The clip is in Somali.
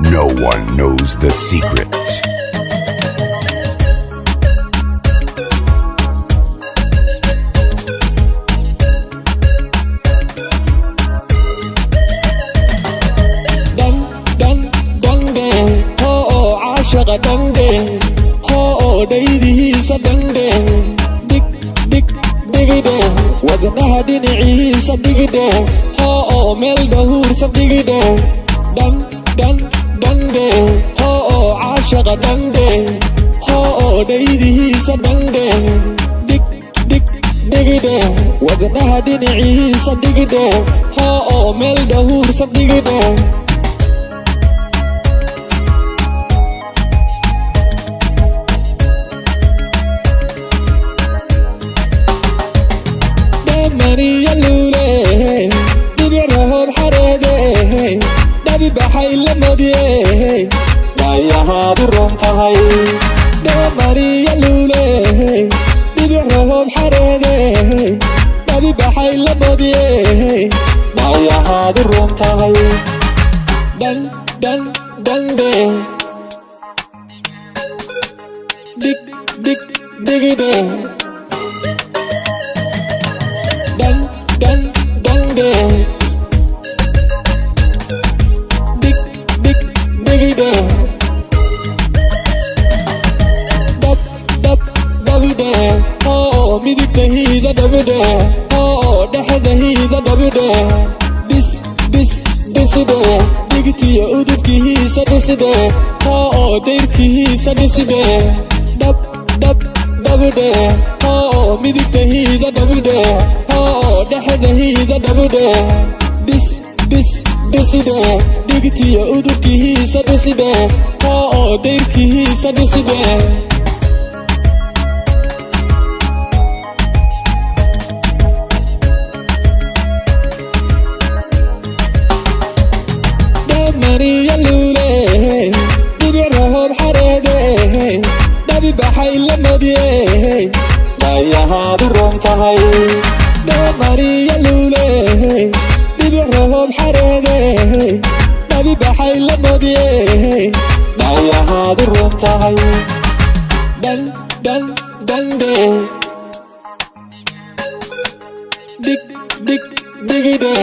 No one knows the secret. Dang ho dhaydihiisa dangdheh dhigdheh wadnaha dhinaciisa dhigdheh ho meel dhahuursa dhigdheh dangdeh ho caashaqa dangdeh ho dhaydihiisa dangdheh dhigdheh wadnaha dhinaciisa dhigdheh ho meel dhahuursa dhigdheh Mariya lule dibirahood xareede dhabi baxay la modiye waayahaadu roon tahay Mariya lule dibirahood xareede dhabi baxay la modiye waayahaadu roon tahay dangde digide dangde digide dabide midigtahiida dabide dhexdahiida dabide dhiside digtiya udubkihiisa dhiside dayrkihiisa dhiside dabide midigtahiida dabide dhexdahiida dabide dhiside digtiya udubkihiisa dhiside dayrkihiisa dhiside Mariya lule dibirahood xareede dhabi baxay la modiye waayahaadu roon tahay Mariya lule dibirahood xareede dhabi baxay la modiye waayahaadu roon tahay dangde digide